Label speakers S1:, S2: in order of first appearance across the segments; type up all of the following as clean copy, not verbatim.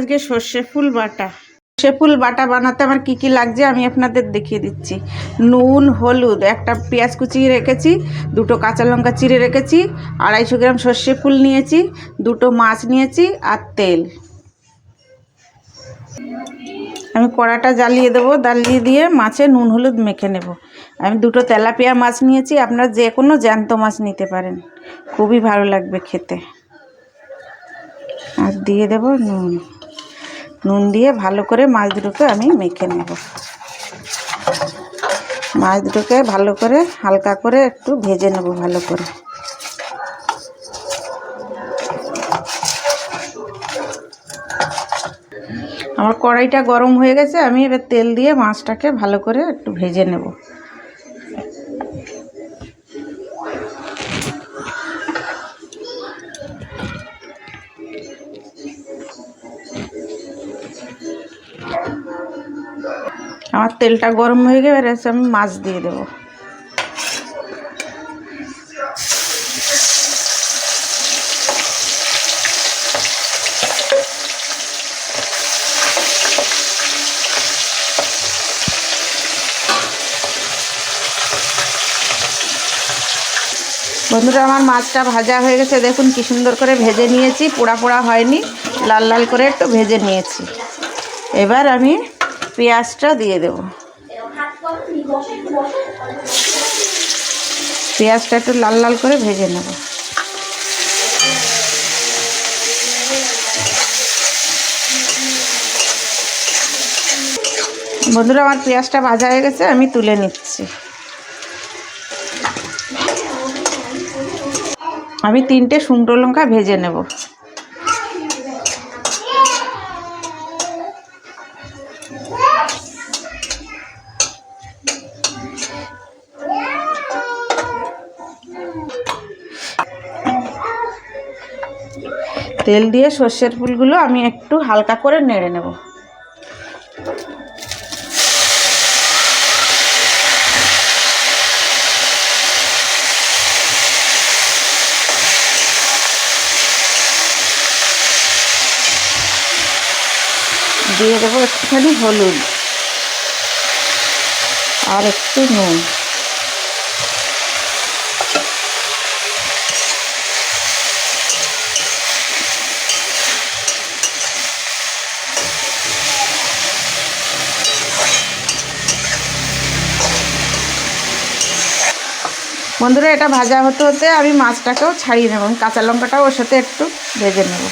S1: আজকে সর্ষে ফুল বাটা বানাতে আমার কি কি লাগছে আমি আপনাদের দেখিয়ে দিচ্ছি। নুন, হলুদ, একটা পেঁয়াজ কুচিয়ে রেখেছি, দুটো কাঁচা লঙ্কা চিড়ে রেখেছি, 250 গ্রাম সর্ষে ফুল নিয়েছি, দুটো মাছ নিয়েছি আর তেল। আমি কড়াটা জ্বালিয়ে দেবো, জ্বালিয়ে দিয়ে মাছে নুন হলুদ মেখে নেব। আমি দুটো তেলাপিয়া মাছ নিয়েছি, আপনারা যে কোনো জ্যান্ত মাছ নিতে পারেন, খুবই ভালো লাগবে খেতে। আর দিয়ে দেব নুন দিয়ে ভালো করে মাছ দুটোকে আমি মেখে নেব। মাছ দুটোকে ভালো করে হালকা করে একটু ভেজে নেব ভালো করে। আমার কড়াইটা গরম হয়ে গেছে, আমি এবার তেল দিয়ে মাছটাকে ভালো করে একটু ভেজে নেব। আমার তেলটা গরম হয়ে গেছে, আমি মাছ দিয়ে দেব। বন্ধুরা, আমার মাছটা ভাজা হয়ে গেছে, দেখুন কি সুন্দর করে ভেজে নিয়েছি, পোড়া পোড়া হয়নি, লাল লাল করে একটু ভেজে নিয়েছি। এবার আমি পেঁয়াজটা দিয়ে দেব। পেঁয়াজটা একটু লাল লাল করে ভেজে নেব। বন্ধুরা, আমার পেঁয়াজটা ভাজা হয়ে গেছে, আমি তুলে নিচ্ছি। আমি 3টে শুকনো লঙ্কা ভেজে নেব। তেল দিয়ে সর্ষের ফুলগুলো আমি একটু হালকা করে নেড়ে নেব। দিয়ে দেবো একটুখানি হলুদ আর একটু নুন। বন্ধুরা, এটা ভাজা হতে হতে আমি মাছটাকেও ছাড়িয়ে নেব, কাঁচা লঙ্কাটাও ওর সাথে একটু ভেজে নেব।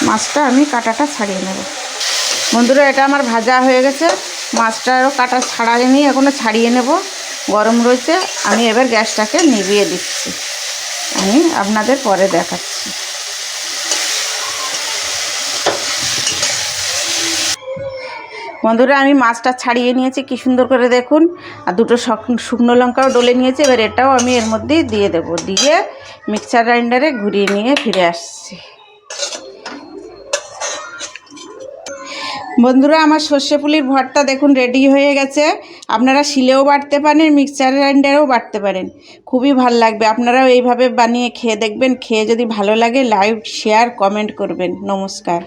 S1: মাছটা আমি কাঁটাটা ছাড়িয়ে নেব। বন্ধুরা, এটা আমার ভাজা হয়ে গেছে, মাছটারও কাঁটা ছাড়াইনি, এখনও ছাড়িয়ে নেব। গরম রয়েছে, আমি এবার গ্যাসটাকে নিভিয়ে দিচ্ছি। আমি আপনাদের পরে দেখাচ্ছি। বন্ধুরা, আমি মাছটা ছাড়িয়ে নিয়েছি কি সুন্দর করে, দেখুন। আর দুটো শুকনো লঙ্কাও ডলে নিয়েছি, এবার এটাও আমি এর মধ্যেই দিয়ে দেব। দিয়ে মিক্সার গ্রাইন্ডারে ঘুরিয়ে নিয়ে ফিরে আসছি। বন্ধুরা, আমার সর্ষে ফুলির ভর্তা দেখুন রেডি হয়ে গেছে। আপনারা শিলেও বাটতে পারেন, মিক্সার গ্রাইন্ডারেও বাটতে পারেন, খুবই ভালো লাগবে। আপনারাও এইভাবে বানিয়ে খেয়ে দেখবেন। খেয়ে যদি ভালো লাগে লাইক, শেয়ার, কমেন্ট করবেন। নমস্কার।